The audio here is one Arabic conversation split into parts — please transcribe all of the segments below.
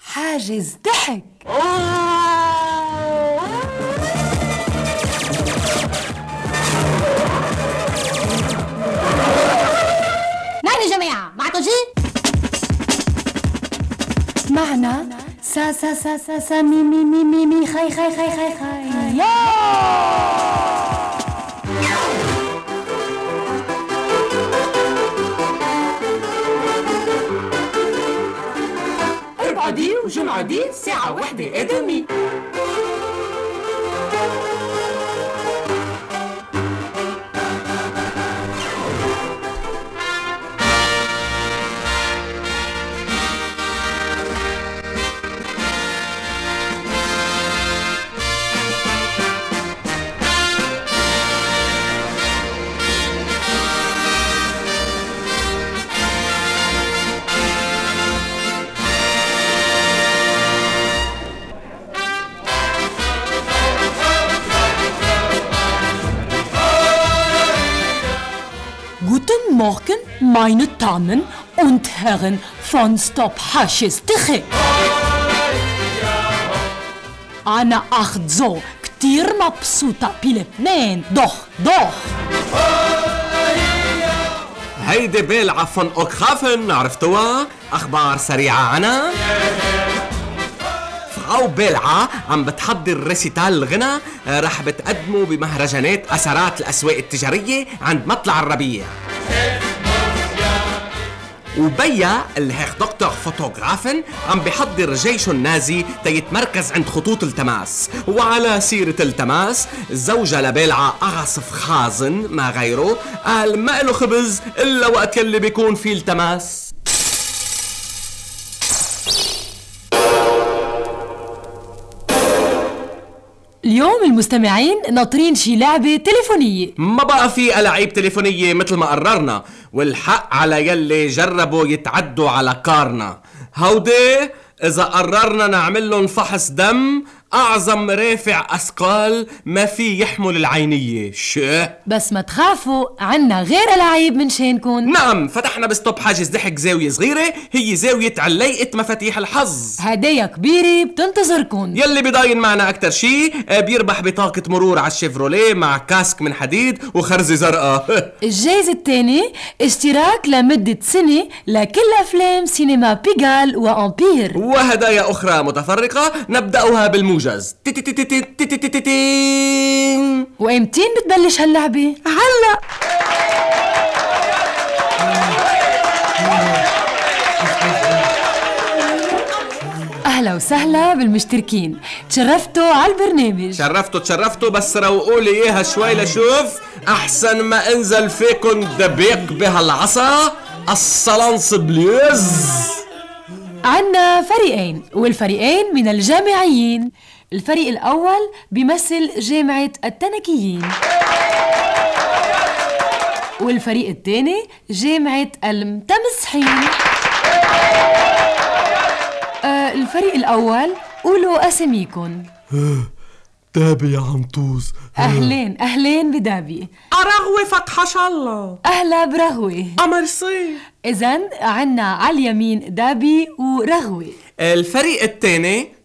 حاجز ضحك. نعم يا جماعة، معكم شيء؟ معنا سا سا سا سا سا مي مي مي مي مي خاي خاي خاي خاي خاي يا أربعة دي وجمعة دي ساعة واحدة آدمي. Guten Morgen, meine Damen und Herren von Stop حاجز ضحك. أنا أخذ كتير مبسوطة بلبنان. ضخ هيدي بيلعة فون اوكخافن، عرفتوها؟ أخبار سريعة عنها. فراو بيلعة عم بتحضر ريسيتال الغنى رح بتقدموا بمهرجانات أثرات الأسواق التجارية عند مطلع الربيع. وبيا الهيخ دكتور فوتوغرافن عم بيحضر جيشه النازي تيتمركز عند خطوط التماس. وعلى سيرة التماس، الزوجة لبيلعة أغصف خازن ما غيره قال ما له خبز إلا وقت يلي بيكون فيه التماس. اليوم المستمعين ناطرين شي لعبة تليفونية. ما بقى في ألاعيب تليفونية مثل ما قررنا، والحق على يلي جربوا يتعدوا على كارنا. هودي إذا قررنا نعملن فحص دم أعظم رافع أثقال ما في يحمل العينية. بس ما تخافوا، عنا غير ألاعيب من شانكن. نعم، فتحنا بستوب حاجز ضحك زاوية صغيرة، هي زاوية عليقة مفاتيح الحظ. هدايا كبيرة بتنتظركن. يلي بيضاين معنا أكتر شي بيربح بطاقة مرور على الشيفروليه مع كاسك من حديد وخرزة زرقاء. الجايزة الثاني اشتراك لمدة سنة لكل أفلام سينما بيغال وأمبير، وهدايا أخرى متفرقة نبدأها بالموجز. وإمتين بتبلش هاللعبة؟ هلا. أهلا وسهلا بالمشتركين، تشرفتوا على البرنامج. تشرفتوا، بس روقوا لي إياها شوي لشوف أحسن ما انزل فيكن دبيق بهالعصا الصلنص بليز. عنا فريقين، والفريقين من الجامعيين. الفريق الأول بيمثل جامعة التنكيين، والفريق الثاني جامعة المتمسحين. الفريق الأول قولوا أساميكن. دابي يا عنطوز. أهلين بدابي. أرغوي فتح الله. أهلا برغوي. أمرسي. إذن عنا على اليمين دابي ورغوي. الفريق الثاني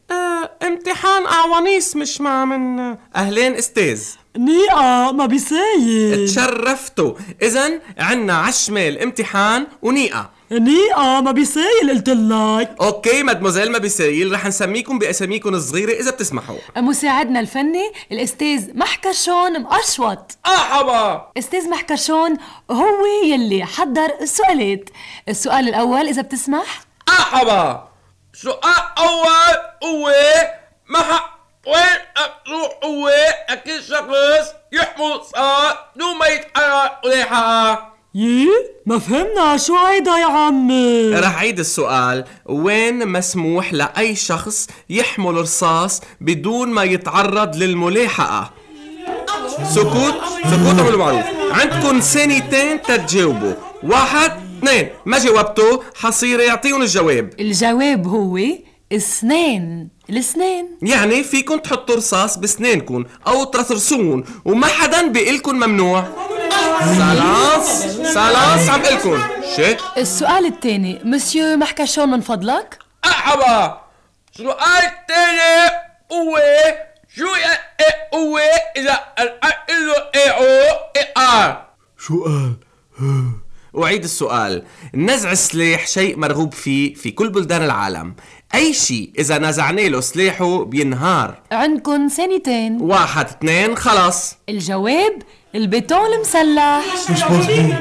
امتحان أعوانيس مش مع من. أهلين استاذ. نيقة ما بيسايل. تشرفتوا. إذن عنا عالشمال امتحان ونيقة. نيقة ما بيسايل قلتلك. اوكي مادموزيل ما بيسايل، رح نسميكم باساميكم الصغيرة إذا بتسمحوا. مساعدنا الفني الأستاذ محكرشون مقشوط. أحبا. أستاذ محكرشون هو يلي حضر السؤالات. السؤال الأول إذا بتسمح. أحبا. سؤال أول هو وين أروح هو أكل شخص يحمل رصاص دون ما يتحرك ريحة. ما فهمنا شو هيدا يا عمي. رح عيد السؤال. وين مسموح لأي شخص يحمل رصاص بدون ما يتعرض للملاحقة؟ سكوت اعملوا معروف. عندكم ثانيتين تتجاوبوا. 1 2. ما جاوبتوا حصير يعطيهم الجواب. الجواب هو السنين. يعني فيكن تحطوا رصاص بسنانكن او ترثرسون وما حدا بيقلكن ممنوع. سلام عم قلكن شيء. السؤال الثاني مسيو محكشون من فضلك. مرحبا. السؤال الثاني هو شو هو إذا الأكل له شو قال؟ أعيد السؤال. نزع السلاح شيء مرغوب فيه في كل بلدان العالم. أي شيء إذا نزعنا له سلاحه بينهار. عندكن ثانيتين. 1 2 خلاص. الجواب البيتون المسلح. مش مظبوط.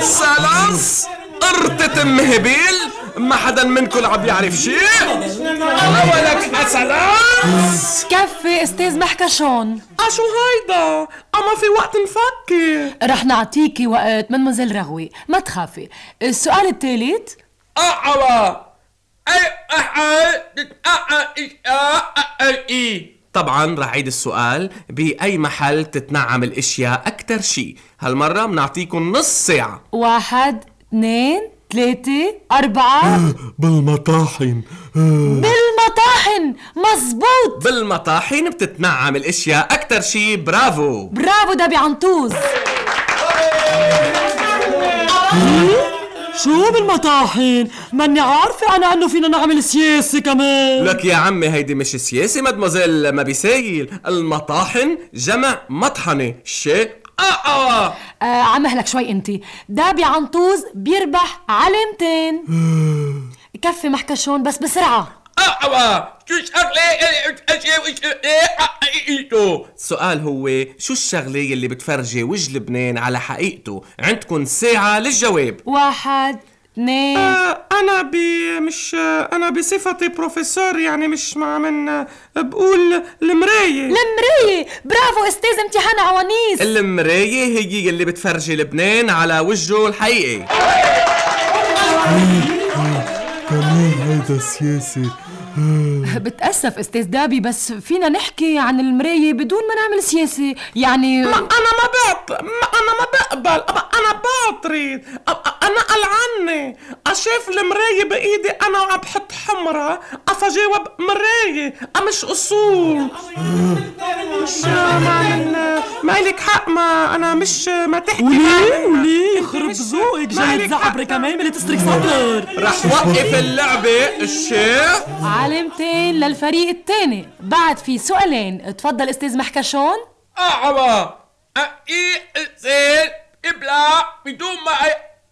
سلاس قرطة مهبيل. ما حدا منكم عم يعرف شيء. ولك سلاس. كفي استاذ محكشون. شو هيدا؟ أما في وقت نفكر. رح نعطيكي وقت مدموزيل رغوي، ما تخافي. السؤال الثالث. مرحبا. أي أحد تتنقل طبعا رح عيد السؤال. بأي محل تتنعم الاشياء اكتر شي؟ هالمرة بنعطيكم نص ساعة. 1 2 3 4. بالمطاحن. بالمطاحن. مزبوط. بالمطاحن بتتنعم الاشياء اكتر شي. برافو دابي عنطوز. شو بالمطاحن؟ ماني عارفة أنا أنه فينا نعمل سياسة كمان. لك يا عمي هيدي مش سياسة مدموزيل ما بيسايل. المطاحن جمع مطحنة. شيء عم مهلك شوي انتي. دابي عنطوز بيربح علامتين. كفي محكشون بس بسرعة. السؤال هو شو الشغلة اللي بتفرجي وجه لبنان على حقيقته؟ عندكن ساعة للجواب. 1 2. أنا بصفتي بروفيسور يعني مش من بقول المراية. برافو استاذ امتحان عوانيس. المراية هي اللي بتفرجي لبنان على وجهه الحقيقي. كمان هيدا سياسي. بتأسف استاذ دابي بس فينا نحكي عن المراية بدون ما نعمل سياسة يعني. أنا ما بقبل. أنا بعترض. أنا قلعني أشوف المراية بإيدي أنا وعم بحط حمرة أفجاوب مراية مش أصول. مش ما إلك حق. ما أنا مش ما تحكي. وليه يخرب ذوقك جاي تزعبري كمان اللي تسرق سطر. رح وقف اللعبة الشيخ. علامتين للفريق الثاني. بعد في سؤالين. تفضل استاذ محكشون. مرحبا. أي إنسان يبلع بدون ما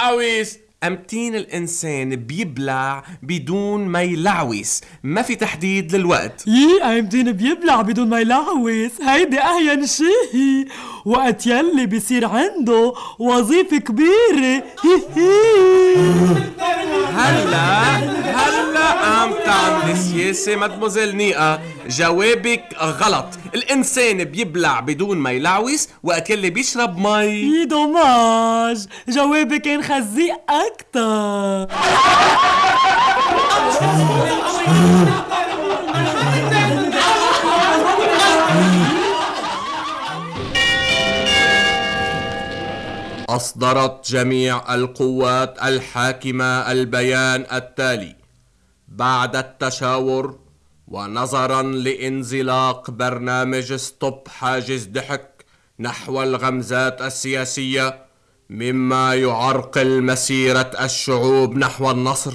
يعويس. أمتين الإنسان بيبلع بدون ما يلعويس. ما في تحديد للوقت. أمتين بيبلع بدون ما يلعويس. هيدي أهين شيء وقت يلي بيصير عنده وظيفة كبيرة. هلا عم تعمل سياسة مدموزيل نيقة. جوابك غلط. الإنسان بيبلع بدون ما يلعويس وقت يلي بيشرب مي. دوماج. جوابك كان خزيق أكتر. أصدرت جميع القوات الحاكمة البيان التالي بعد التشاور ونظرا لانزلاق برنامج ستوب حاجز ضحك نحو الغمزات السياسية مما يعرقل مسيرة الشعوب نحو النصر،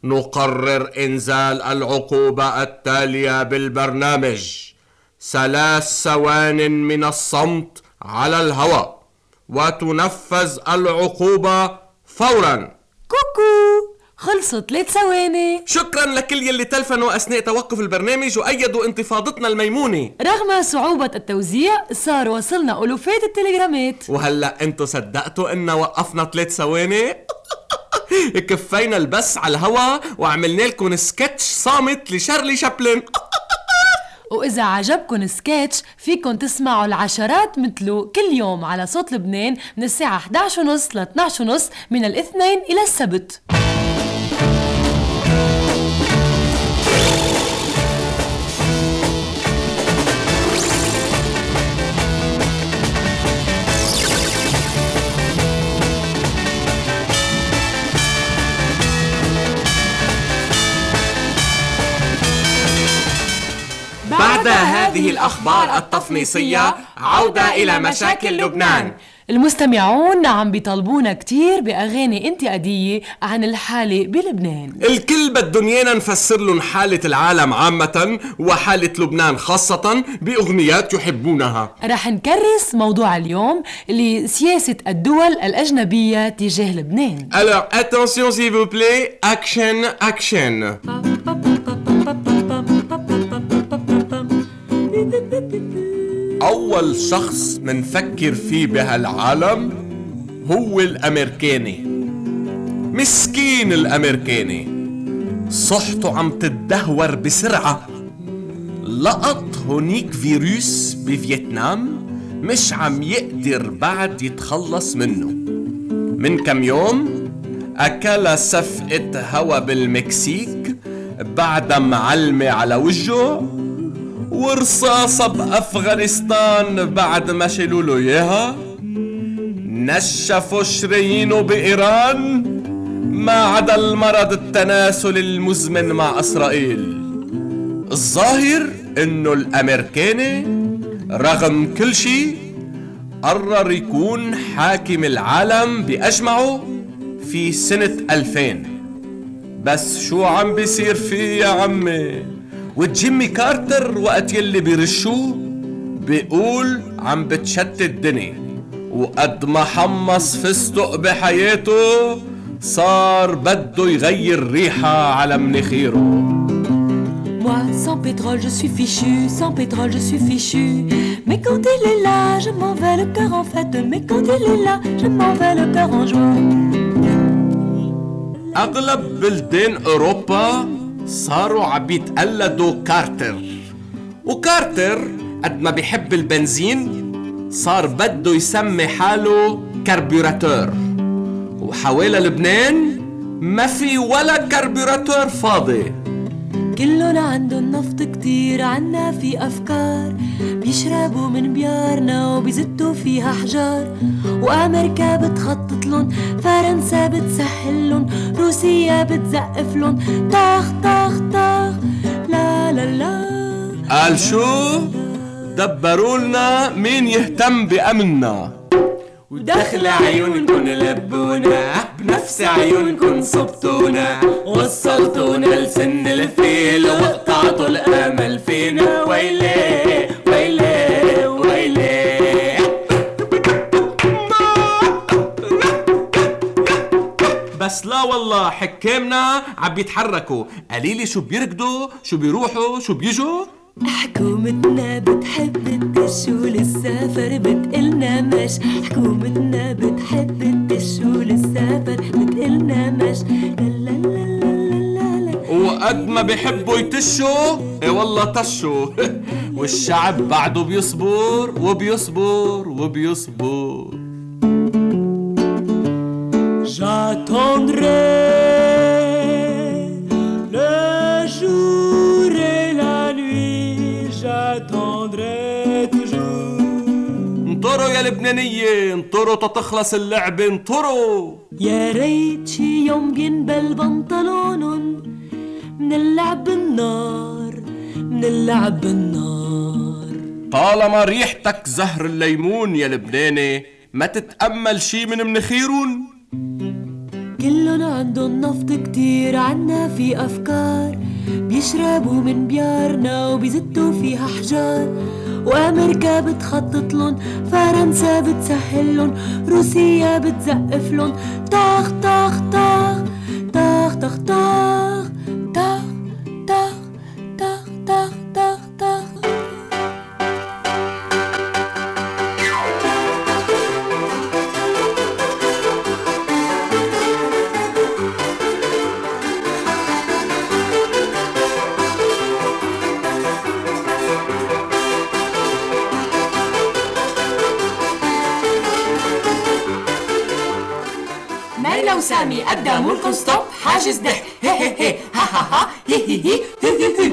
نقرر إنزال العقوبة التالية بالبرنامج: 3 ثوان من الصمت على الهواء، وتنفذ العقوبة فورا. كوكو، خلصت 3 ثواني. شكرا لكل يلي تلفنوا أثناء توقف البرنامج وأيدوا انتفاضتنا الميمونة. رغم صعوبة التوزيع صار وصلنا ألوفات التليجرامات. وهلأ انتو صدقتوا إننا وقفنا 3 ثواني؟ كفينا البث على الهوا وعملنا لكم سكتش صامت لشارلي شابلن. وإذا عجبكن سكيتش فيكن تسمعوا العشرات مثله كل يوم على صوت لبنان من الساعة 11:30 ل 12:30 من الاثنين إلى السبت. بعد هذه الأخبار التفنيصية عودة إلى مشاكل لبنان. المستمعون عم بيطلبونا كتير بأغاني انتقادية عن الحالة بلبنان. الكل بدهم ايانا نفسر لهم حالة العالم عامة وحالة لبنان خاصة بأغنيات يحبونها. رح نكرس موضوع اليوم اللي سياسة الدول الأجنبية تجاه لبنان. Alors attention s'il vous plaît, action, action. أول شخص منفكر فيه بهالعالم هو الأمريكاني. مسكين الأمريكاني، صحته عم تتدهور بسرعة. لقط هونيك فيروس بفيتنام مش عم يقدر بعد يتخلص منه. من كم يوم أكل صفقة هوا بالمكسيك بعد معلمة على وجهه، ورصاصة بأفغانستان بعد ما شلوا له إياها، نشفوا شرايينه بإيران، ما عدا المرض التناسل المزمن مع إسرائيل. الظاهر إنه الأمريكاني رغم كل شي قرر يكون حاكم العالم بأجمعه في سنة 2000. بس شو عم بيصير فيه يا عمي؟ وجيمي كارتر وقت يلي بيرشوه بيقول عم بتشتت الدنيا، وقد ما حمص فستق بحياته صار بده يغير ريحة على مناخيره. Moi, sans pétrole, je suis fichu, sans pétrole, je suis fichu. Mais quand il est là, je m'en vais le cœur en fête. Mais quand il est là, je m'en vais le cœur en joie. أغلب بلدان أوروبا صاروا عم بيتقلدوا كارتر، وكارتر قد ما بيحب البنزين صار بده يسمي حاله كربوراتور. وحوالي لبنان ما في ولا كربوراتور فاضي. كلن عندن نفط كتير، عنا في أفكار، بيشربوا من بيارنا وبيزتوا فيها حجار. وأمريكا بتخططلن، فرنسا بتسهلن، روسيا بتزقفلن، طخ طخ طخ لا لا لا. قال شو؟ دبرولنا مين يهتم بأمننا، ودخل عيونكن لبونا، بنفس عيونكن صبتونا، وصلتونا لسن الفيل وقطعتوا الامل فينا. ويلي ويلي ويلي. بس لا والله حكامنا عم بيتحركوا. قليلي شو بيركضوا، شو بيروحوا، شو بيجوا. حكومتنا بتحب الدش وللسافر بتقلنا مش. حكومتنا بتحب الدش وللسافر بتقلنا مش. لا لا لا لا لا. وقد ما بيحبوا يتشوا اي والله تشوا. والشعب بعده بيصبر وبيصبر وبيصبر. J'attendrai le jour et la nuit, j'attendrai toujours. انطروا يا لبنانية، انطروا تتخلص اللعبة، انطروا. يا ريت شي يوم بينبل بنطلونن من اللعب بالنار، من اللعب بالنار. طالما ريحتك زهر الليمون يا لبناني ما تتأمل شي من مناخيرون. كلن عندن نفط كتير، عنا في أفكار، بيشربوا من بيارنا وبيزتوا فيها حجار. وأمريكا بتخططلن، فرنسا بتسهلن، روسيا بتزقفلن، طخ طخ طخ طخ طخ طخ طخ طخ طخ طخ طخ طخ. ليلى وسامي قدموا لكم ستوب حاجز ضحك. هي هي هي ها ها ها هي هي هي هي هي.